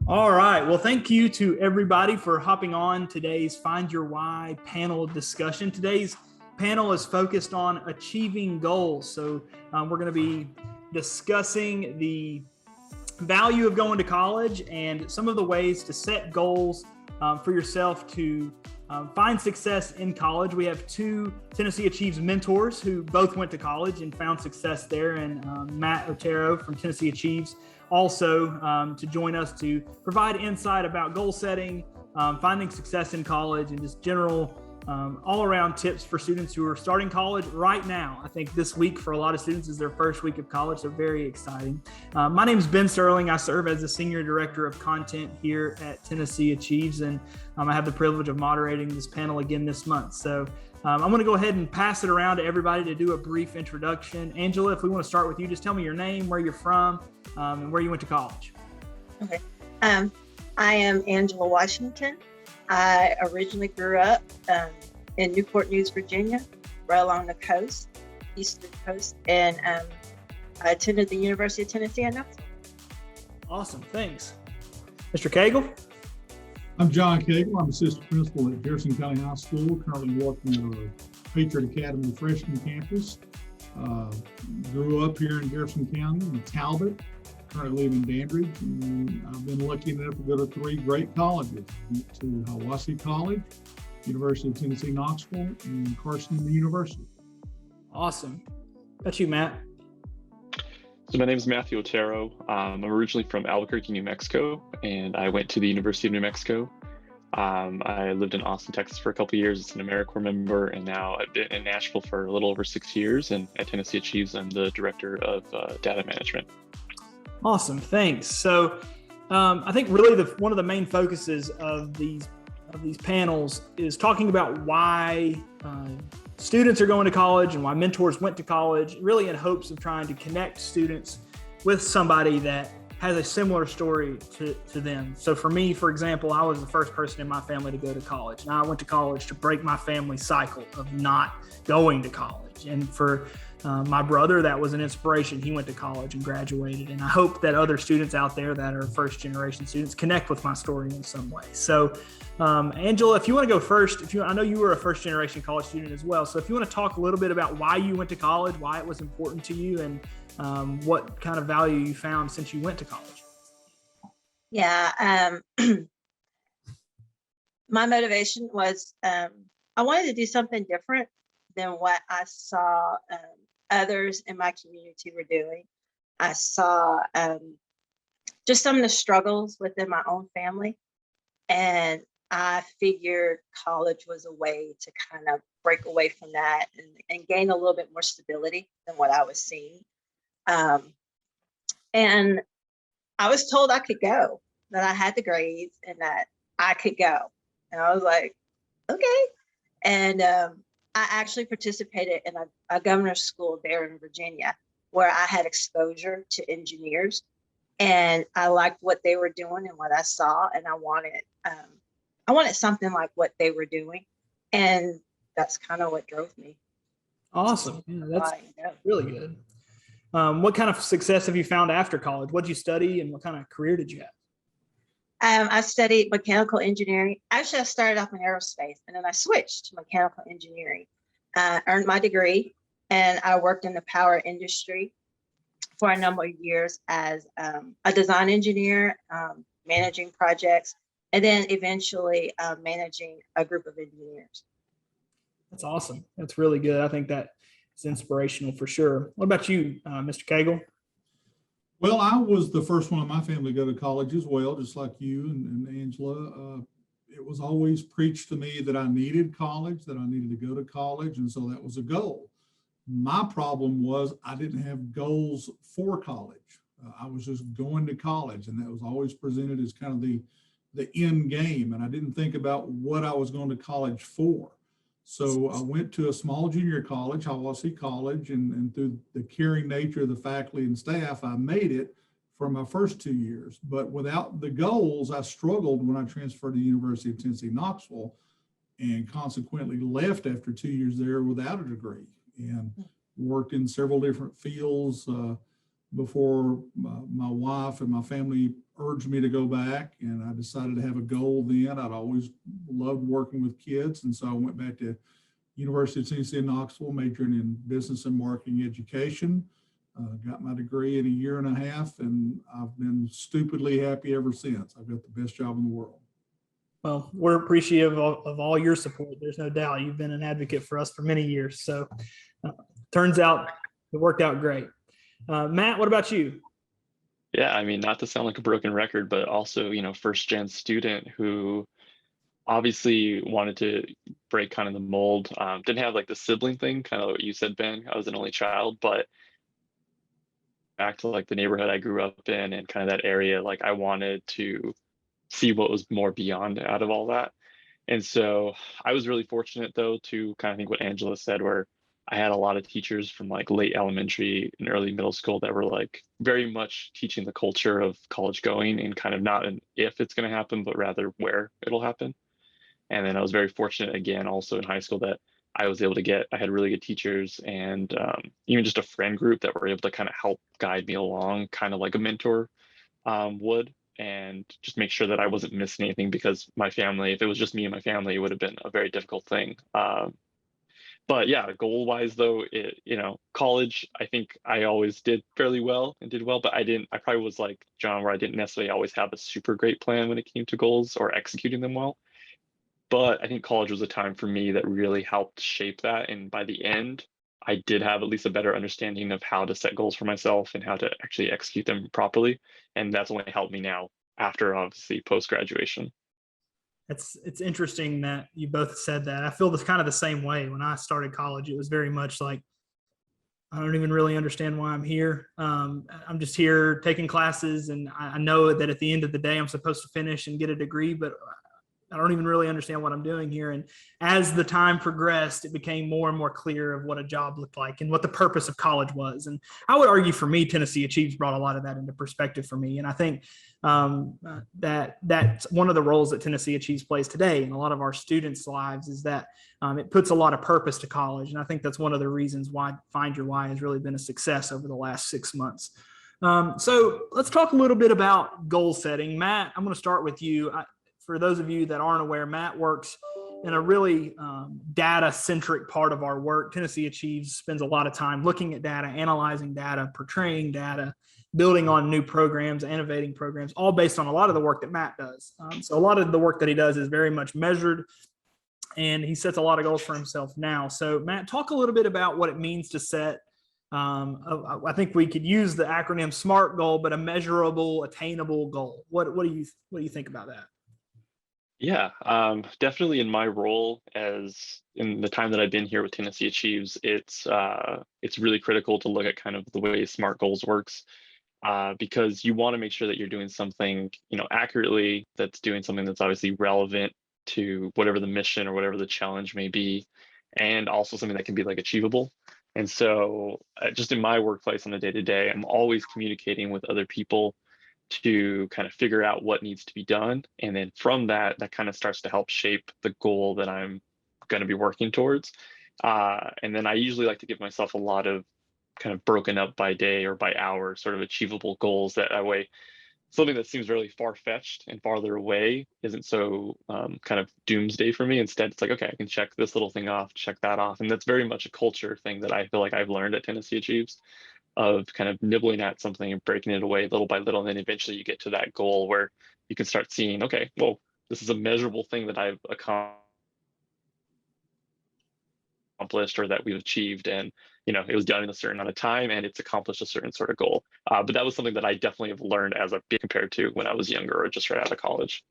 All right. Well, thank you to everybody for hopping on today's Find Your Why panel discussion. Today's panel is focused on achieving goals. So we're going to be discussing the value of going to college and some of the ways to set goals for yourself to find success in college. We have two Tennessee Achieves mentors who both went to college and found success there, and Matt Otero from Tennessee Achieves also to join us to provide insight about goal setting, finding success in college, and just general all-around tips for students who are starting college right now. I think this week for a lot of students is their first week of college, so very exciting. My name is Ben Sterling. I serve as the Senior Director of Content here at Tennessee Achieves, and I have the privilege of moderating this panel again this month. So I'm going to go ahead and pass it around to everybody to do a brief introduction. Angela, if we want to start with you, just tell me your name, where you're from, and where you went to college. Okay. I am Angela Washington. I originally grew up in Newport News, Virginia, right along the coast, eastern coast, and I attended the University of Tennessee in Knoxville. Awesome, thanks. Mr. Cagle? I'm John Cagle. I'm assistant principal at Jefferson County High School, currently working at our Patriot Academy freshman campus. Grew up here in Jefferson County in Talbot, currently live in Dandridge, and I've been lucky enough to go to three great colleges. Went to Hiwassee College, University of Tennessee Knoxville, and Carson University. Awesome. That's you, Matt. So my name is Matthew Otero. I'm originally from Albuquerque, New Mexico, and I went to the University of New Mexico. I lived in Austin, Texas for a couple of years as an AmeriCorps member, and now I've been in Nashville for a little over 6 years, and at Tennessee Achieves, I'm the director of data management. Awesome, thanks. So I think really one of the main focuses of these panels is talking about why students are going to college and why mentors went to college, really in hopes of trying to connect students with somebody that has a similar story to them. So for me, for example, I was the first person in my family to go to college. And I went to college to break my family cycle of not going to college. And for my brother, that was an inspiration. He went to college and graduated. And I hope that other students out there that are first generation students connect with my story in some way. So Angela, if you want to go first, I know you were a first generation college student as well. So if you want to talk a little bit about why you went to college, why it was important to you, and what kind of value you found since you went to college. Yeah, my motivation was I wanted to do something different than what I saw others in my community were doing. I saw just some of the struggles within my own family, and I figured college was a way to kind of break away from that and gain a little bit more stability than what I was seeing. And I was told I could go, that I had the grades and that I could go. And I was like, okay. And I actually participated in a governor's school there in Virginia, where I had exposure to engineers, and I liked what they were doing and what I saw, and I wanted something like what they were doing, and that's kind of what drove me. Awesome. Yeah, that's really good. What kind of success have you found after college? What did you study, and what kind of career did you have? I studied mechanical engineering. Actually, I started off in aerospace, and then I switched to mechanical engineering. Earned my degree, and I worked in the power industry for a number of years as a design engineer, managing projects, and then eventually managing a group of engineers. That's awesome. That's really good. I think that is inspirational for sure. What about you, Mr. Cagle? Well, I was the first one in my family to go to college as well, just like you and Angela. It was always preached to me that I needed college, that I needed to go to college, and so that was a goal. My problem was I didn't have goals for college. I was just going to college, and that was always presented as kind of the end game, and I didn't think about what I was going to college for. So I went to a small junior college, Hiwassee College, and through the caring nature of the faculty and staff, I made it for my first 2 years. But without the goals, I struggled when I transferred to the University of Tennessee Knoxville, and consequently left after 2 years there without a degree, and worked in several different fields, before my wife and my family urged me to go back, and I decided to have a goal then. I'd always loved working with kids, and so I went back to University of Tennessee in Knoxville, majoring in business and marketing education. Got my degree in a year and a half, and I've been stupidly happy ever since. I've got the best job in the world. Well, we're appreciative of all your support. There's no doubt you've been an advocate for us for many years. So turns out it worked out great. Matt, what about you? Yeah, I mean, not to sound like a broken record, but also, first gen student who obviously wanted to break kind of the mold. Didn't have like the sibling thing, kind of what you said, Ben. I was an only child, but back to like the neighborhood I grew up in and kind of that area, like I wanted to see what was more beyond out of all that. And so I was really fortunate though to kind of think what Angela said, where I had a lot of teachers from like late elementary and early middle school that were like very much teaching the culture of college going, and kind of not an if it's going to happen, but rather where it'll happen. And then I was very fortunate again, also in high school, that I was able to I had really good teachers and even just a friend group that were able to kind of help guide me along, kind of like a mentor would, and just make sure that I wasn't missing anything, because my family, if it was just me and my family, it would have been a very difficult thing. But yeah, goal wise though, college, I think I always did fairly well and did well, but I probably was like John, where I didn't necessarily always have a super great plan when it came to goals or executing them well. But I think college was a time for me that really helped shape that. And by the end, I did have at least a better understanding of how to set goals for myself and how to actually execute them properly. And that's only helped me now after obviously post-graduation. It's interesting that you both said that. I feel this kind of the same way. When I started college, it was very much like, I don't even really understand why I'm here. I'm just here taking classes, and I know that at the end of the day, I'm supposed to finish and get a degree, but I don't even really understand what I'm doing here. And as the time progressed, it became more and more clear of what a job looked like and what the purpose of college was. And I would argue for me, Tennessee Achieves brought a lot of that into perspective for me. And I think that's one of the roles that Tennessee Achieves plays today in a lot of our students' lives, is that it puts a lot of purpose to college. And I think that's one of the reasons why Find Your Why has really been a success over the last 6 months. So let's talk a little bit about goal setting. Matt, I'm going to start with you. For those of you that aren't aware, Matt works in a really data-centric part of our work. Tennessee Achieves spends a lot of time looking at data, analyzing data, portraying data, building on new programs, innovating programs, all based on a lot of the work that Matt does. So a lot of the work that he does is very much measured, and he sets a lot of goals for himself now. So Matt, talk a little bit about what it means to set I think we could use the acronym SMART goal, but a measurable, attainable goal. What do you think about that? Yeah, definitely in my role, as in the time that I've been here with Tennessee Achieves, it's really critical to look at kind of the way SMART goals works, because you want to make sure that you're doing something, accurately, that's doing something that's obviously relevant to whatever the mission or whatever the challenge may be, and also something that can be like achievable. And so just in my workplace on a day-to-day, I'm always communicating with other people to kind of figure out what needs to be done. And then from that kind of starts to help shape the goal that I'm going to be working towards. And then I usually like to give myself a lot of kind of broken up by day or by hour sort of achievable goals, that way something that seems really far-fetched and farther away isn't so kind of doomsday for me. Instead, it's like, okay, I can check this little thing off, check that off. And that's very much a culture thing that I feel like I've learned at Tennessee Achieves, of kind of nibbling at something and breaking it away little by little. And then eventually you get to that goal where you can start seeing, okay, well, this is a measurable thing that I've accomplished or that we've achieved. And, it was done in a certain amount of time and it's accomplished a certain sort of goal. But that was something that I definitely have learned as a bit compared to when I was younger or just right out of college.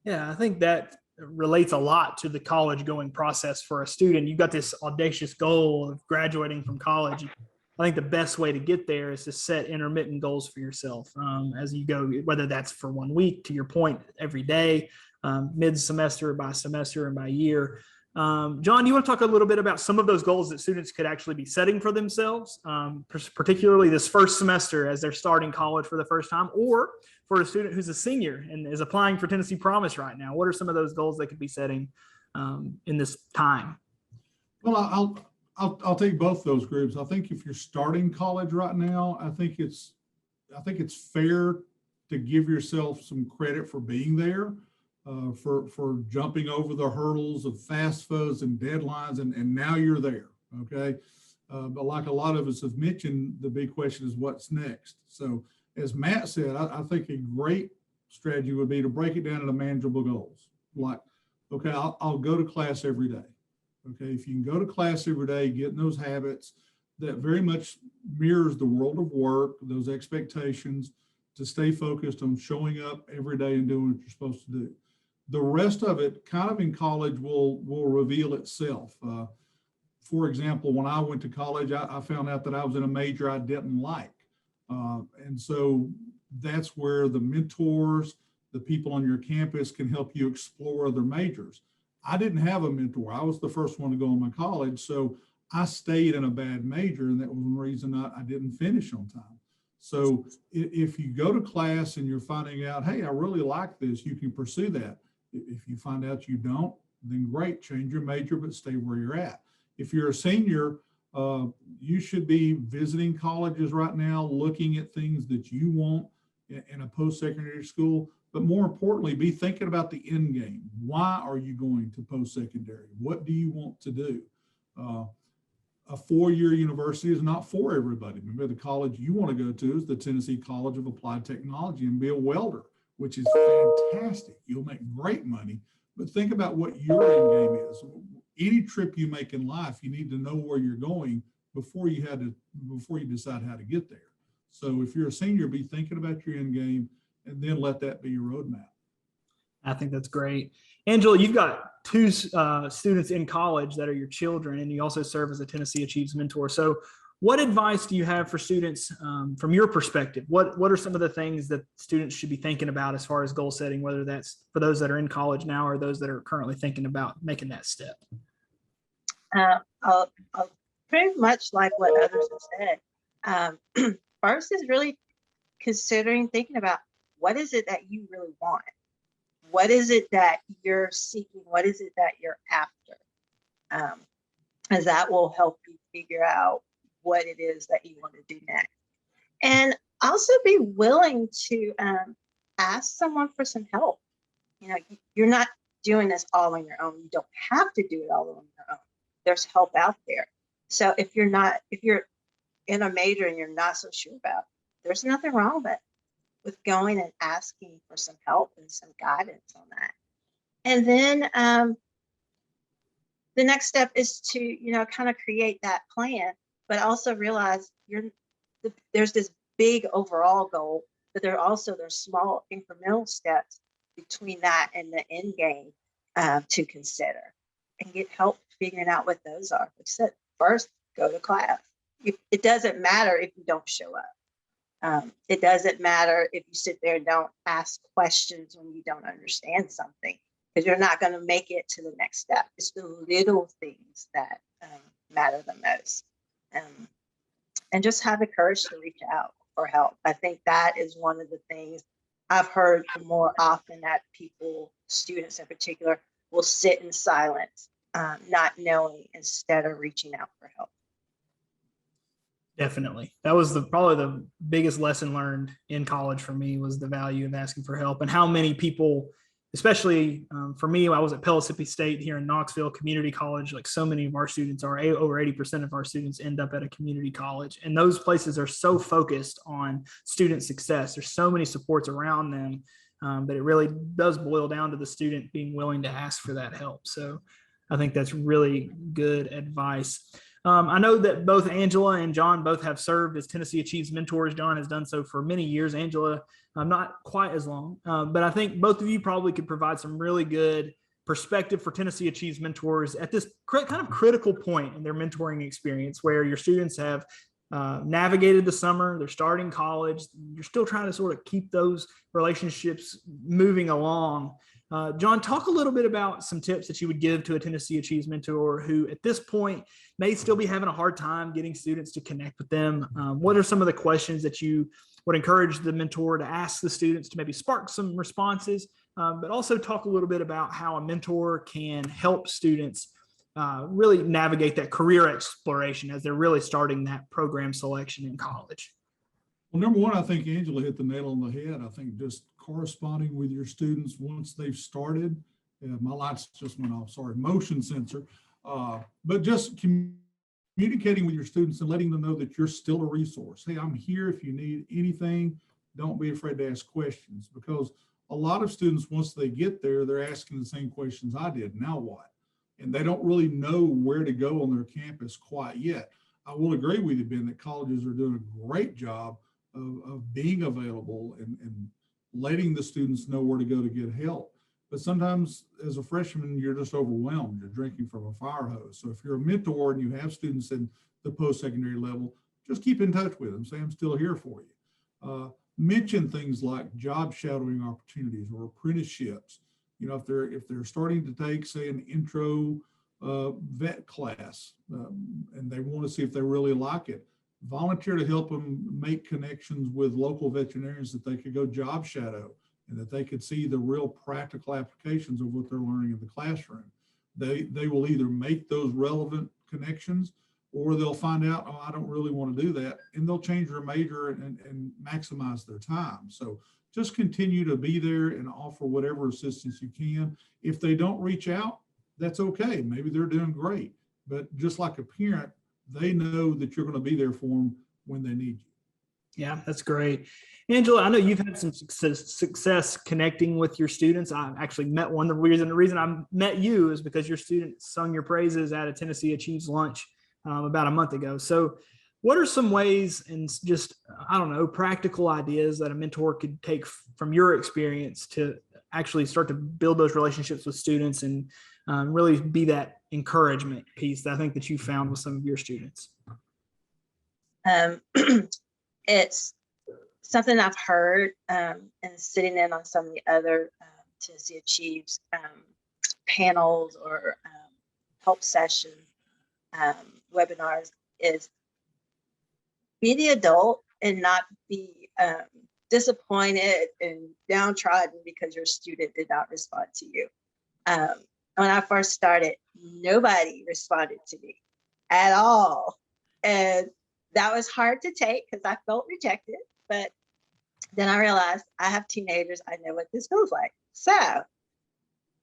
Yeah, I think that relates a lot to the college going process for a student. You've got this audacious goal of graduating from college. I think the best way to get there is to set intermittent goals for yourself as you go, whether that's for 1 week, to your point, every day, mid-semester, by semester, and by year. John, do you want to talk a little bit about some of those goals that students could actually be setting for themselves, particularly this first semester as they're starting college for the first time, or for a student who's a senior and is applying for Tennessee Promise right now? What are some of those goals they could be setting in this time? Well, I'll take both those groups. I think if you're starting college right now, I think it's I think it's fair to give yourself some credit for being there, for jumping over the hurdles of FAFSAs and deadlines, and now you're there, okay? But like a lot of us have mentioned, the big question is what's next. So as Matt said, I think a great strategy would be to break it down into manageable goals. Like, okay, I'll go to class every day. Okay, if you can go to class every day, get in those habits, that very much mirrors the world of work, those expectations, to stay focused on showing up every day and doing what you're supposed to do. The rest of it kind of in college will reveal itself. For example, when I went to college, I found out that I was in a major I didn't like. And so that's where the mentors, the people on your campus can help you explore other majors. I didn't have a mentor. I was the first one to go in my college. So I stayed in a bad major, and that was one reason I didn't finish on time. So if you go to class and you're finding out, hey, I really like this, you can pursue that. If you find out you don't, then great, change your major, but stay where you're at. If you're a senior, you should be visiting colleges right now, looking at things that you want in a post-secondary school. But more importantly, be thinking about the end game. Why are you going to post-secondary? What do you want to do? A four-year university is not for everybody. Remember, the college you want to go to is the Tennessee College of Applied Technology and be a welder, which is fantastic. You'll make great money, but think about what your end game is. Any trip you make in life, you need to know where you're going before you decide how to get there. So if you're a senior, be thinking about your end game, and then let that be your roadmap. I think that's great. Angela, you've got two students in college that are your children, and you also serve as a Tennessee Achieves mentor. So what advice do you have for students from your perspective? What are some of the things that students should be thinking about as far as goal setting, whether that's for those that are in college now or those that are currently thinking about making that step? I'll pretty much like what others have said. First is really thinking about what is it that you really want? What is it that you're seeking? What is it that you're after? As that will help you figure out what it is that you want to do next. And also be willing to ask someone for some help. You know, you're not doing this all on your own. You don't have to do it all on your own. There's help out there. So if you're in a major and you're not so sure about, there's nothing wrong with going and asking for some help and some guidance on that. And then the next step is to, kind of create that plan, but also realize there's this big overall goal, but there's small incremental steps between that and the end game to consider and get help figuring out what those are. Like I said, first, go to class. It doesn't matter if you don't show up. It doesn't matter if you sit there and don't ask questions when you don't understand something, because you're not going to make it to the next step. It's the little things that matter the most. And just have the courage to reach out for help. I think that is one of the things I've heard more often, that students in particular, will sit in silence, not knowing, instead of reaching out for help. Definitely. That was probably the biggest lesson learned in college for me, was the value of asking for help, and how many people, especially for me, I was at Pellissippi State here in Knoxville Community College. Like, so many of our students over 80% of our students end up at a community college. And those places are so focused on student success. There's so many supports around them, but it really does boil down to the student being willing to ask for that help. So I think that's really good advice. I know that both Angela and John both have served as Tennessee Achieves mentors. John has done so for many years. Angela, not quite as long, but I think both of you probably could provide some really good perspective for Tennessee Achieves mentors at this kind of critical point in their mentoring experience, where your students have navigated the summer, they're starting college, you're still trying to sort of keep those relationships moving along. John, talk a little bit about some tips that you would give to a Tennessee Achieves mentor who at this point may still be having a hard time getting students to connect with them. What are some of the questions that you would encourage the mentor to ask the students to maybe spark some responses, but also talk a little bit about how a mentor can help students really navigate that career exploration as they're really starting that program selection in college? Well, number one, I think Angela hit the nail on the head. I think just corresponding with your students once they've started. My lights just went off, sorry, motion sensor. But just communicating with your students and letting them know that you're still a resource. Hey, I'm here if you need anything. Don't be afraid to ask questions, because a lot of students, once they get there, they're asking the same questions I did. Now what? And they don't really know where to go on their campus quite yet. I will agree with you, Ben, that colleges are doing a great job of being available and letting the students know where to go to get help. But sometimes as a freshman, you're just overwhelmed. You're drinking from a fire hose. So if you're a mentor and you have students in the post-secondary level, just keep in touch with them. Say, I'm still here for you. Mention things like job shadowing opportunities or apprenticeships. You know, if they're starting to take, say, an intro vet class and they want to see if they really like it, volunteer to help them make connections with local veterinarians that they could go job shadow and that they could see the real practical applications of what they're learning in the classroom. They will either make those relevant connections, or they'll find out, oh, I don't really want to do that, and they'll change their major and maximize their time. So just continue to be there and offer whatever assistance you can. If they don't reach out, that's okay. Maybe they're doing great. But just like a parent, they know that you're going to be there for them when they need you. Yeah, that's great. Angela, I know you've had some success connecting with your students. I actually met one. The reason I met you is because your student sung your praises at a Tennessee Achieves lunch about a month ago. So what are some ways and just, I don't know, practical ideas that a mentor could take from your experience to actually start to build those relationships with students and really be that encouragement piece that I think that you found with some of your students? It's something I've heard and sitting in on some of the other Tennessee Achieves panels or help sessions, webinars, is be the adult and not be disappointed and downtrodden because your student did not respond to you. When I first started, nobody responded to me at all. And that was hard to take because I felt rejected. But then I realized I have teenagers. I know what this feels like. So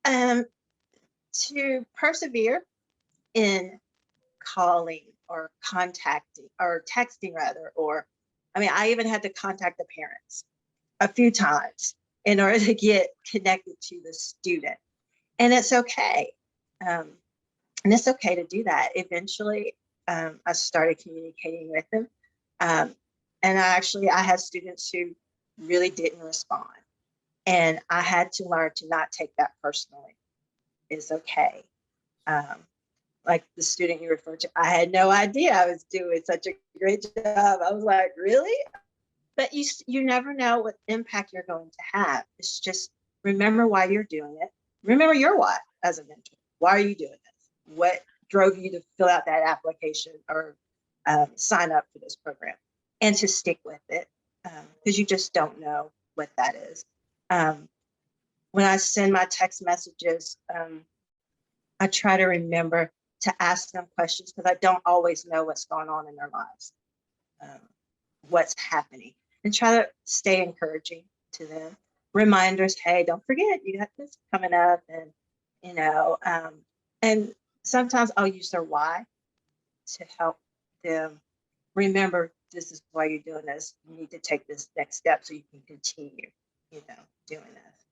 to persevere in calling or contacting or texting rather, or I even had to contact the parents a few times in order to get connected to the student. And it's okay. And it's okay to do that. Eventually, I started communicating with them. And I had students who really didn't respond. And I had to learn to not take that personally. It's okay. Like the student you referred to, I had no idea I was doing such a great job. I was like, really? But you never know what impact you're going to have. It's just remember why you're doing it. Remember your why as a mentor. Why are you doing this? What drove you to fill out that application or sign up for this program? And to stick with it, because you just don't know what that is. When I send my text messages, I try to remember to ask them questions because I don't always know what's going on in their lives, what's happening, and try to stay encouraging to them. Reminders, hey, don't forget, you got this coming up, and and sometimes I'll use their why to help them remember this is why you're doing this. You need to take this next step so you can continue, doing this.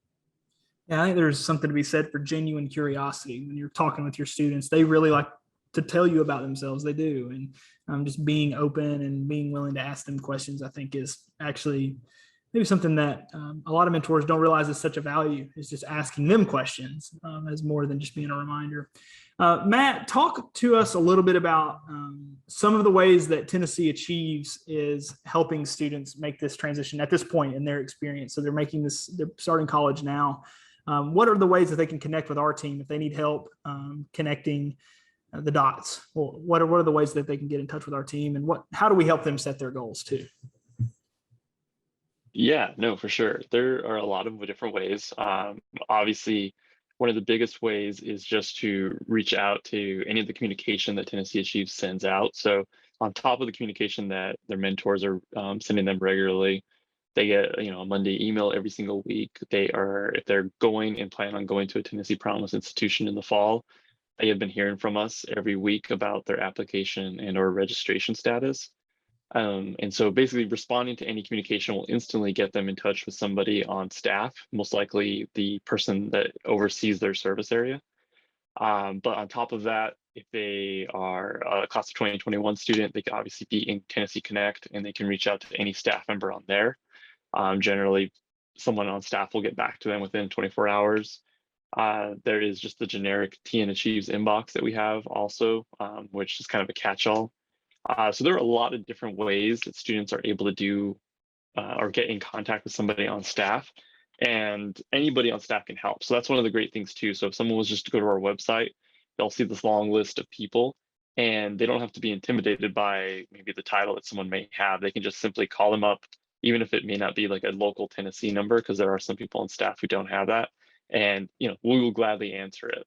Yeah, I think there's something to be said for genuine curiosity. When you're talking with your students, they really like to tell you about themselves. They do. And just being open and being willing to ask them questions, I think, is actually maybe something that a lot of mentors don't realize is such a value. Is just asking them questions as more than just being a reminder. Matt, talk to us a little bit about some of the ways that Tennessee Achieves is helping students make this transition at this point in their experience. So they're starting college now. What are the ways that they can connect with our team if they need help connecting the dots? Well, what are the ways that they can get in touch with our team, and how do we help them set their goals too? Yeah, no, for sure. There are a lot of different ways. Obviously, one of the biggest ways is just to reach out to any of the communication that Tennessee Achieves sends out. So on top of the communication that their mentors are sending them regularly, they get a Monday email every single week. If they're going and plan on going to a Tennessee Promise institution in the fall, they have been hearing from us every week about their application and or registration status. And so basically responding to any communication will instantly get them in touch with somebody on staff, most likely the person that oversees their service area. But on top of that, if they are a class of 2021 student, they can obviously be in Tennessee Connect and they can reach out to any staff member on there. Generally, someone on staff will get back to them within 24 hours. There is just the generic TN Achieves inbox that we have also, which is kind of a catch-all. So there are a lot of different ways that students are able to do or get in contact with somebody on staff, and anybody on staff can help. So that's one of the great things too. So if someone was just to go to our website, they'll see this long list of people, and they don't have to be intimidated by maybe the title that someone may have. They can just simply call them up, even if it may not be like a local Tennessee number, because there are some people on staff who don't have that. And we will gladly answer it.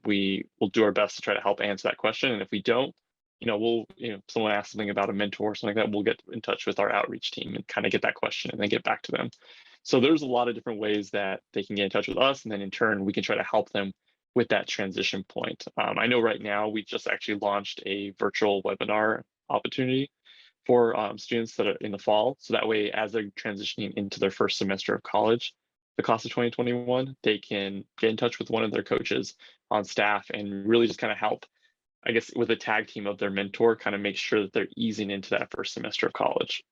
We will do our best to try to help answer that question. And if we don't, if someone asks something about a mentor or something like that, we'll get in touch with our outreach team and kind of get that question and then get back to them. So there's a lot of different ways that they can get in touch with us, and then in turn, we can try to help them with that transition point. I know right now we just actually launched a virtual webinar opportunity for students that are in the fall. So that way, as they're transitioning into their first semester of college, the class of 2021, they can get in touch with one of their coaches on staff and really just kind of help, I guess, with a tag team of their mentor, kind of make sure that they're easing into that first semester of college.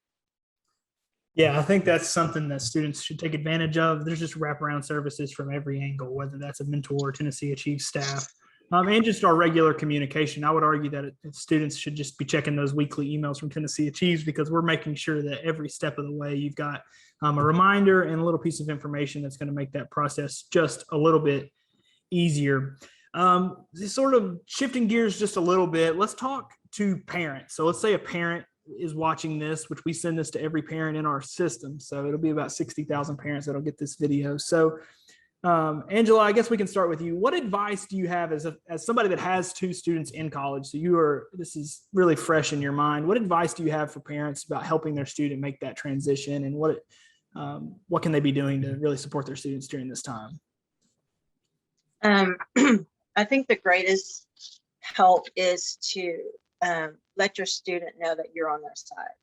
Yeah, I think that's something that students should take advantage of. There's just wraparound services from every angle, whether that's a mentor, Tennessee Achieves staff, and just our regular communication. I would argue that students should just be checking those weekly emails from Tennessee Achieves, because we're making sure that every step of the way you've got a reminder and a little piece of information that's going to make that process just a little bit easier. Sort of shifting gears just a little bit, let's talk to parents. So let's say a parent is watching this, which we send this to every parent in our system. So it'll be about 60,000 parents that'll get this video. So Angela, I guess we can start with you. What advice do you have as somebody that has 2 students in college? So this is really fresh in your mind. What advice do you have for parents about helping their student make that transition, and what can they be doing to really support their students during this time? I think the greatest help is to let your student know that you're on their side,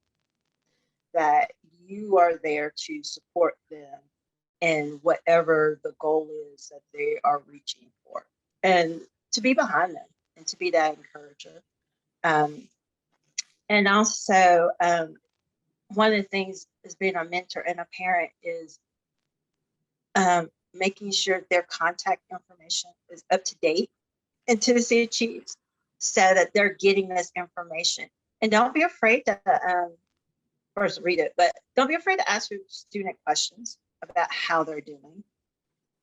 that you are there to support them in whatever the goal is that they are reaching for, and to be behind them and to be that encourager. And also, one of the things as being a mentor and a parent is making sure their contact information is up to date in Tennessee Achieves, so that they're getting this information. And don't be afraid to first read it, but don't be afraid to ask your student questions about how they're doing.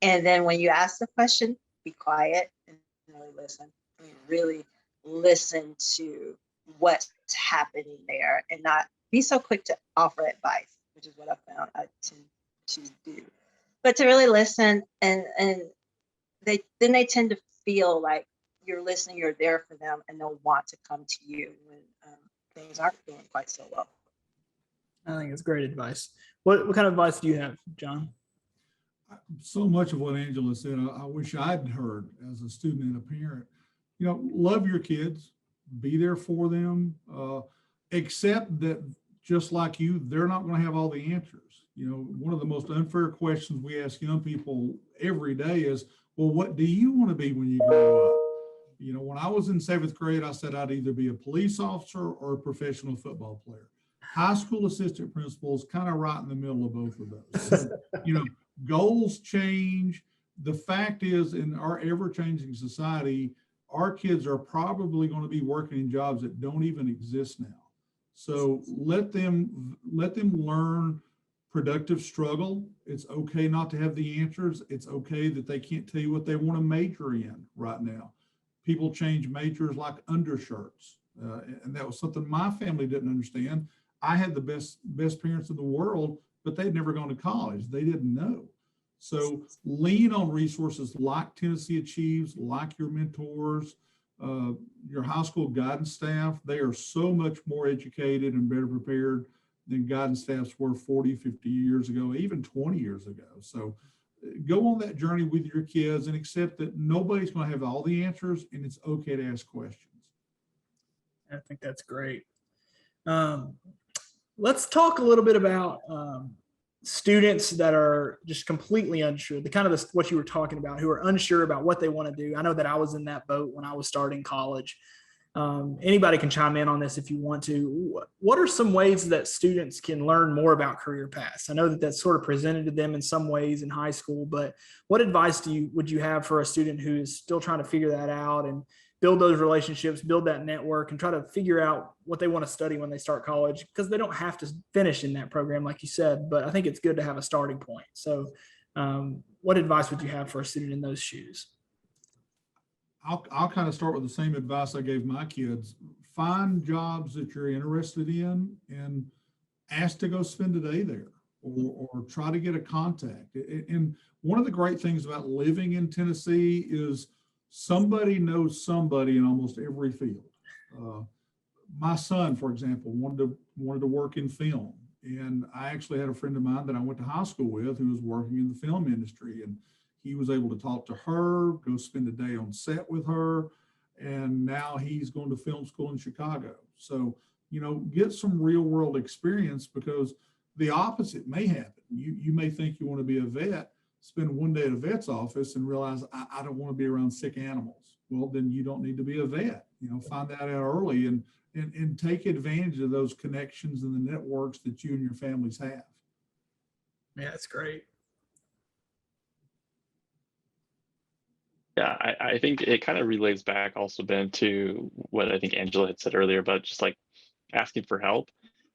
And then when you ask the question, be quiet and really listen. Really listen to what's happening there, and not be so quick to offer advice, which is what I found I tend to do. But to really listen, and they tend to feel like you're listening, you're there for them, and they'll want to come to you when things aren't going quite so well. I think it's great advice. What kind of advice do you have, John? So much of what Angela said, I wish I'd heard as a student and a parent. Love your kids, be there for them, accept that just like you, they're not going to have all the answers. One of the most unfair questions we ask young people every day is, well, what do you want to be when you grow up? When I was in 7th grade, I said I'd either be a police officer or a professional football player. High school assistant principals kind of right in the middle of both of those. So, goals change. The fact is, in our ever-changing society, our kids are probably going to be working in jobs that don't even exist now. So let them learn productive struggle. It's okay not to have the answers. It's okay that they can't tell you what they want to major in right now. People change majors like undershirts. And that was something my family didn't understand. I had the best parents in the world, but they'd never gone to college. They didn't know. So lean on resources like Tennessee Achieves, like your mentors, your high school guidance staff. They are so much more educated and better prepared than guidance staffs were 40, 50 years ago, even 20 years ago. So go on that journey with your kids and accept that nobody's going to have all the answers, and it's okay to ask questions. I think that's great. Let's talk a little bit about students that are just completely unsure, the kind of what you were talking about, who are unsure about what they want to do. I know that I was in that boat when I was starting college. Anybody can chime in on this if you want to. What are some ways that students can learn more about career paths? I know that that's sort of presented to them in some ways in high school, but what advice would you have for a student who is still trying to figure that out and build those relationships, build that network, and try to figure out what they want to study when they start college? Because they don't have to finish in that program, like you said, but I think it's good to have a starting point. So what advice would you have for a student in those shoes? I'll kind of start with the same advice I gave my kids. Find jobs that you're interested in and ask to go spend a day there, or try to get a contact. And one of the great things about living in Tennessee is somebody knows somebody in almost every field. My son, for example, wanted to work in film. And I actually had a friend of mine that I went to high school with who was working in the film industry. And he was able to talk to her, go spend a day on set with her, and now he's going to film school in Chicago. So, get some real world experience, because the opposite may happen. You may think you want to be a vet, spend one day at a vet's office and realize I don't want to be around sick animals. Well, then you don't need to be a vet. Find that out early and take advantage of those connections and the networks that you and your families have. Yeah, that's great. Yeah, I think it kind of relays back also, Ben, to what I think Angela had said earlier about just like asking for help,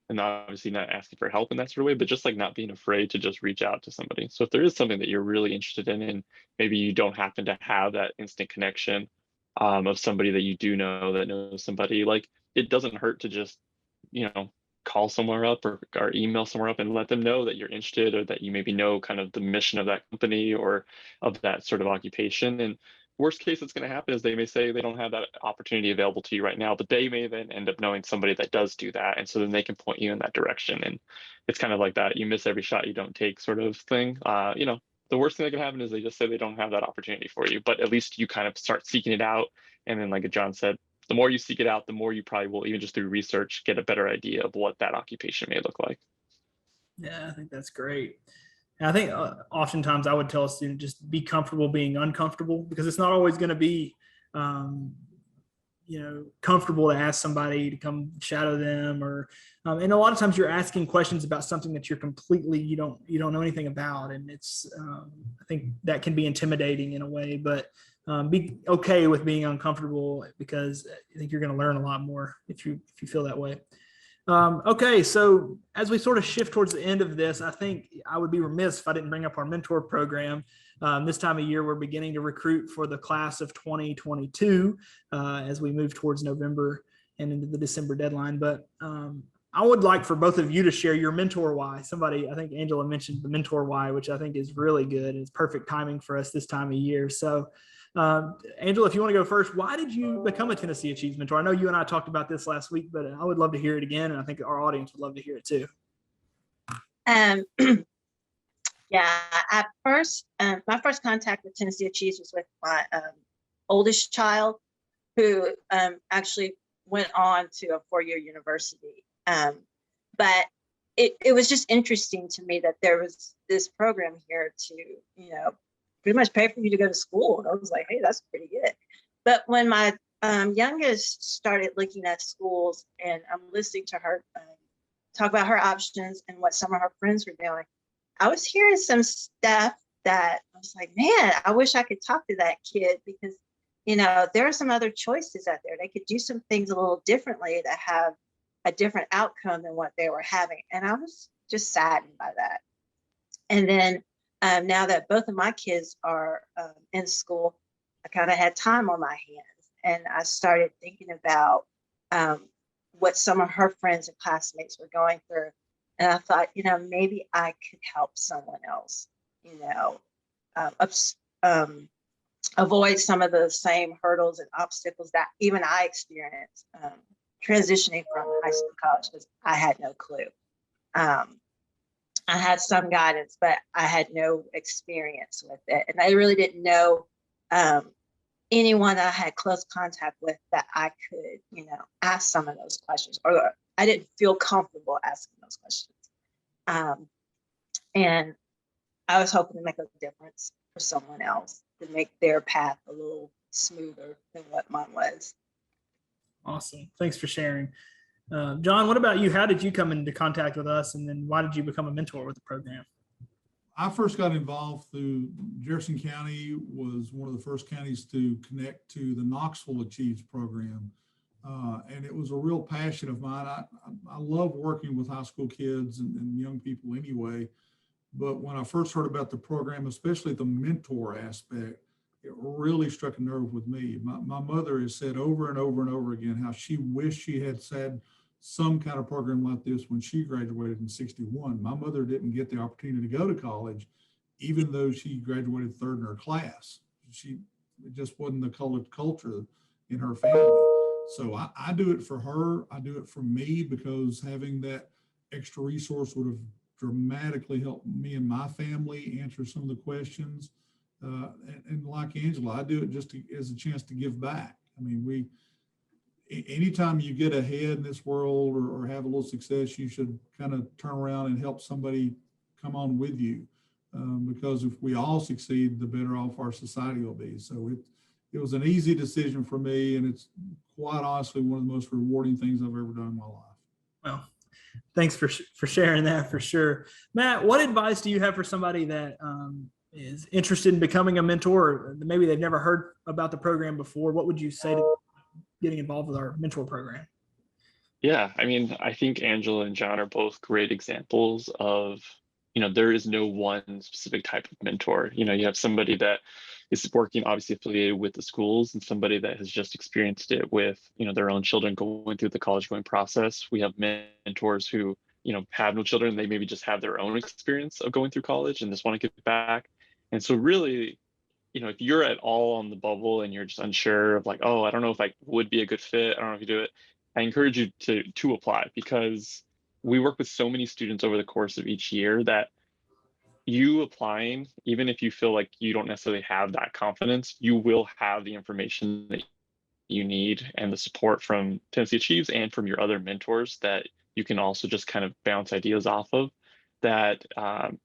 and obviously not asking for help in that sort of way, but just like not being afraid to just reach out to somebody. So if there is something that you're really interested in, and maybe you don't happen to have that instant connection of somebody that you do know that knows somebody, like it doesn't hurt to just, call somewhere up or email somewhere up and let them know that you're interested, or that you maybe know kind of the mission of that company or of that sort of occupation. And worst case that's going to happen is they may say they don't have that opportunity available to you right now, but they may then end up knowing somebody that does do that, and so then they can point you in that direction. And it's kind of like that you miss every shot you don't take sort of thing. The worst thing that can happen is they just say they don't have that opportunity for you, but at least you kind of start seeking it out. And then, like John said, the more you seek it out, the more you probably will, even just through research, get a better idea of what that occupation may look like. Yeah, I think that's great. And I think oftentimes I would tell a student, just be comfortable being uncomfortable, because it's not always going to be, comfortable to ask somebody to come shadow them, or, and a lot of times you're asking questions about something that you don't know anything about. And it's, I think that can be intimidating in a way, but be okay with being uncomfortable, because I think you're going to learn a lot more if you feel that way. Okay, so as we sort of shift towards the end of this, I think I would be remiss if I didn't bring up our mentor program. This time of year, we're beginning to recruit for the class of 2022 as we move towards November and into the December deadline. But I would like for both of you to share your mentor why. I think Angela mentioned the mentor why, which I think is really good. It's perfect timing for us this time of year. So Angela, if you want to go first, why did you become a Tennessee Achieves mentor? I know you and I talked about this last week, but I would love to hear it again. And I think our audience would love to hear it too. Yeah, at first, my first contact with Tennessee Achieves was with my oldest child, who actually went on to a four-year university. But it was just interesting to me that there was this program here to, pretty much pay for you to go to school. And I was like, hey, that's pretty good. But when my youngest started looking at schools, and I'm listening to her talk about her options and what some of her friends were doing, I was hearing some stuff that I was like, man, I wish I could talk to that kid, because, there are some other choices out there. They could do some things a little differently that have a different outcome than what they were having. And I was just saddened by that. And then now that both of my kids are in school, I kind of had time on my hands, and I started thinking about what some of her friends and classmates were going through. And I thought, maybe I could help someone else, avoid some of the same hurdles and obstacles that even I experienced transitioning from high school to college, because I had no clue. I had some guidance, but I had no experience with it. And I really didn't know anyone that I had close contact with that I could, ask some of those questions, or I didn't feel comfortable asking those questions. And I was hoping to make a difference for someone else, to make their path a little smoother than what mine was. Awesome. Thanks for sharing. John, what about you? How did you come into contact with us? And then why did you become a mentor with the program? I first got involved through Jefferson County was one of the first counties to connect to the Knoxville Achieves program. And it was a real passion of mine. I love working with high school kids and young people anyway. But when I first heard about the program, especially the mentor aspect, it really struck a nerve with me. My mother has said over and over and over again how she wished she had said some kind of program like this when she graduated in '61. My mother didn't get the opportunity to go to college, even though she graduated third in her class. It just wasn't the colored culture in her family. So I do it for her. I do it for me, because having that extra resource would have dramatically helped me and my family answer some of the questions. And like Angela, I do it just as a chance to give back. I mean, anytime you get ahead in this world or have a little success, you should kind of turn around and help somebody come on with you. Because if we all succeed, the better off our society will be. So it was an easy decision for me, and it's quite honestly one of the most rewarding things I've ever done in my life. Well, thanks for sharing that, for sure. Matt, what advice do you have for somebody that is interested in becoming a mentor, or maybe they've never heard about the program before? What would you say to getting involved with our mentor program? Yeah, I mean, I think Angela and John are both great examples of, there is no one specific type of mentor. You have somebody that is working, obviously affiliated with the schools, and somebody that has just experienced it with, their own children going through the college going process. We have mentors who, have no children. They maybe just have their own experience of going through college and just want to give back. And so really, if you're at all on the bubble and you're just unsure of like, oh, I don't know if I would be a good fit, I don't know if you do it, I encourage you to apply, because we work with so many students over the course of each year that you applying, even if you feel like you don't necessarily have that confidence, you will have the information that you need and the support from Tennessee Achieves and from your other mentors that you can also just kind of bounce ideas off of. That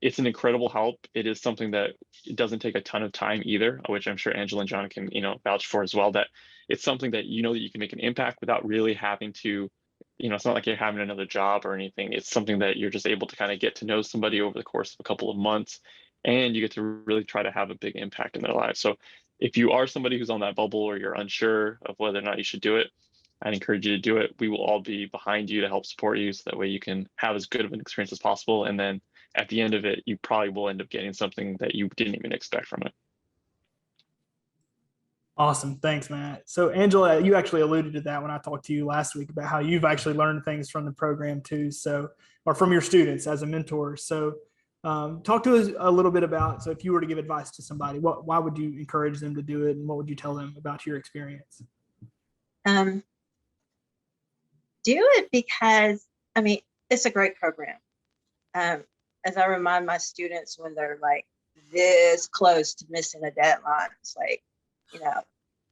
it's an incredible help. It is something that it doesn't take a ton of time either, which I'm sure Angela and John can vouch for as well. That it's something that that you can make an impact without really having to, it's not like you're having another job or anything. It's something that you're just able to kind of get to know somebody over the course of a couple of months, and you get to really try to have a big impact in their lives. So if you are somebody who's on that bubble or you're unsure of whether or not you should do it, I'd encourage you to do it. We will all be behind you to help support you, so that way you can have as good of an experience as possible. And then at the end of it, you probably will end up getting something that you didn't even expect from it. Awesome. Thanks, Matt. So Angela, you actually alluded to that when I talked to you last week about how you've actually learned things from the program too. So, or from your students as a mentor. So talk to us a little bit about, so if you were to give advice to somebody, why would you encourage them to do it? And what would you tell them about your experience? Do it because, it's a great program. As I remind my students when they're like this close to missing a deadline, it's like,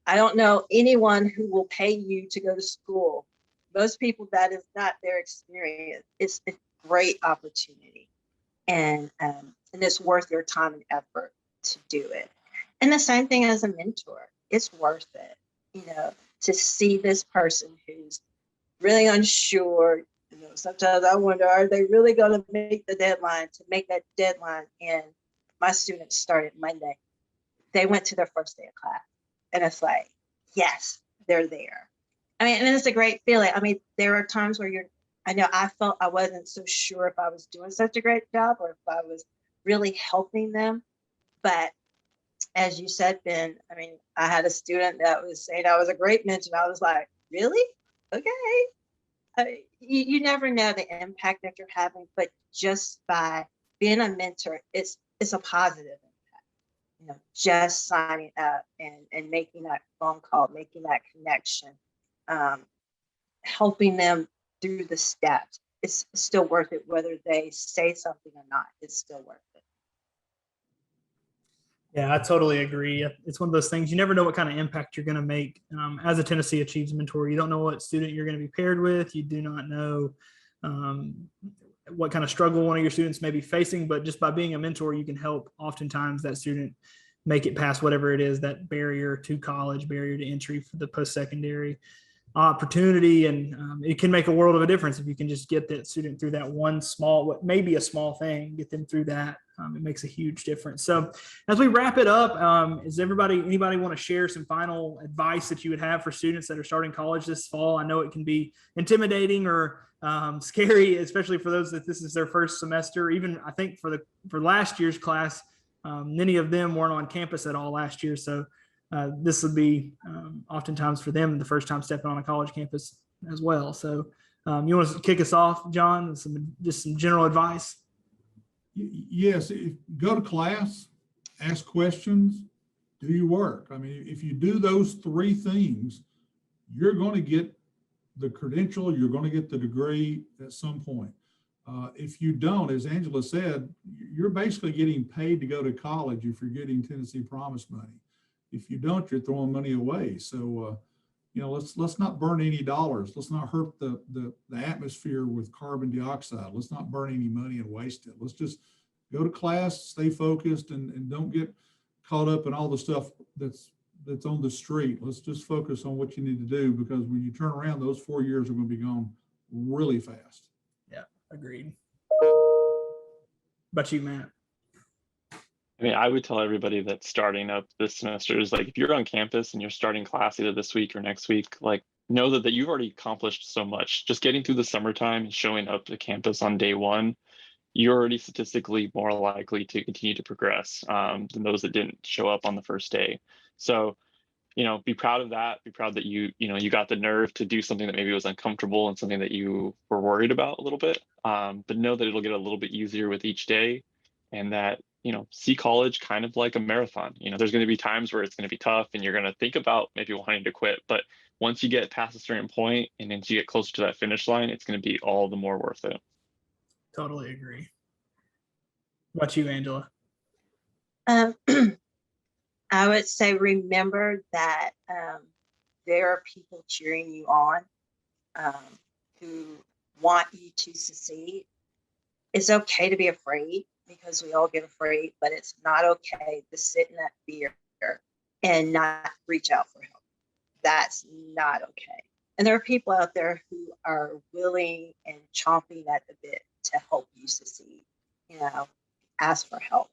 I don't know anyone who will pay you to go to school. Most people, that is not their experience. It's a great opportunity, and it's worth your time and effort to do it. And the same thing as a mentor, it's worth it, to see this person who's really unsure. Sometimes I wonder, are they really going to make the deadline? To make that deadline, and my students started Monday. They went to their first day of class, and it's like, yes, they're there. And it's a great feeling. There are times where I felt I wasn't so sure if I was doing such a great job or if I was really helping them. But as you said, Ben, I had a student that was saying I was a great mentor. I was like, really? Okay. You never know the impact that you're having, but just by being a mentor, it's a positive impact. just signing up and making that phone call, making that connection, helping them through the steps. It's still worth it, whether they say something or not. It's still worth it. Yeah, I totally agree. It's one of those things, you never know what kind of impact you're going to make. As a Tennessee Achieves mentor, you don't know what student you're going to be paired with. You do not know what kind of struggle one of your students may be facing, but just by being a mentor, you can help oftentimes that student make it past whatever it is, that barrier to college, barrier to entry for the post-secondary opportunity. And it can make a world of a difference if you can just get that student through that one small, what may be a small thing, get them through that. It makes a huge difference. So as we wrap it up, anybody want to share some final advice that you would have for students that are starting college this fall? I know it can be intimidating or scary, especially for those that this is their first semester. Even I think for last year's class, many of them weren't on campus at all last year. So this would be oftentimes for them the first time stepping on a college campus as well. So you want to kick us off, John, just some general advice? Yes, go to class, ask questions, do your work. I mean, if you do those three things, you're going to get the credential, you're going to get the degree at some point. If you don't, as Angela said, you're basically getting paid to go to college if you're getting Tennessee Promise money. If you don't, you're throwing money away. So, let's not burn any dollars. Let's not hurt the atmosphere with carbon dioxide. Let's not burn any money and waste it. Let's just go to class, stay focused, and don't get caught up in all the stuff that's on the street. Let's just focus on what you need to do, because when you turn around, those 4 years are going to be gone really fast. Yeah, agreed. But you, Matt? I mean, I would tell everybody that starting up this semester is like, if you're on campus and you're starting class either this week or next week, like know that you've already accomplished so much. Just getting through the summertime and showing up to campus on day one, you're already statistically more likely to continue to progress than those that didn't show up on the first day. So, be proud of that. Be proud that you got the nerve to do something that maybe was uncomfortable and something that you were worried about a little bit. But know that it'll get a little bit easier with each day, and that see college kind of like a marathon. There's going to be times where it's going to be tough and you're going to think about maybe wanting to quit. But once you get past a certain point and then you get closer to that finish line, it's going to be all the more worth it. Totally agree. What about you, Angela? I would say remember that there are people cheering you on who want you to succeed. It's okay to be afraid, because we all get afraid, but it's not okay to sit in that fear and not reach out for help. That's not okay. And there are people out there who are willing and chomping at the bit to help you succeed. Ask for help.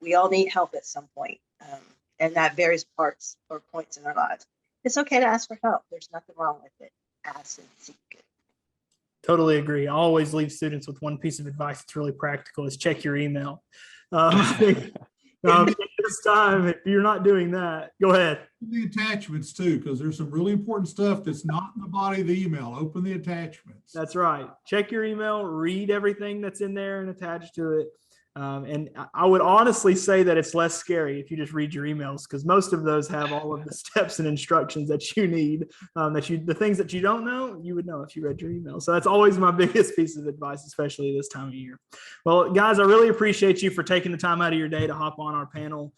We all need help at some point, and at various parts or points in our lives. It's okay to ask for help. There's nothing wrong with it. Ask and seek it. Totally agree. I always leave students with one piece of advice that's really practical: is check your email. This time, if you're not doing that, go ahead. The attachments too, because there's some really important stuff that's not in the body of the email. Open the attachments. That's right. Check your email, read everything that's in there and attached to it. And I would honestly say that it's less scary if you just read your emails, because most of those have all of the steps and instructions that you need, the things that you don't know, you would know if you read your email. So that's always my biggest piece of advice, especially this time of year. Well, guys, I really appreciate you for taking the time out of your day to hop on our panel.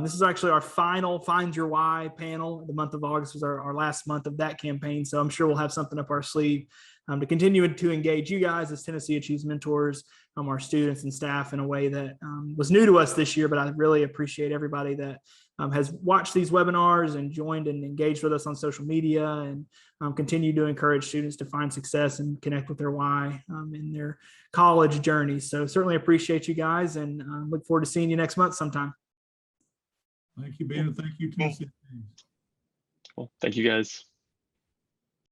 This is actually our final Find Your Why panel. The month of August was our last month of that campaign. So I'm sure we'll have something up our sleeve to continue to engage you guys as Tennessee Achieves mentors, our students and staff, in a way that was new to us this year. But I really appreciate everybody that has watched these webinars and joined and engaged with us on social media, and continue to encourage students to find success and connect with their why in their college journey. So certainly appreciate you guys, and look forward to seeing you next month sometime. Thank you, Ben, and thank you, Tennessee. Cool. Thank you, guys.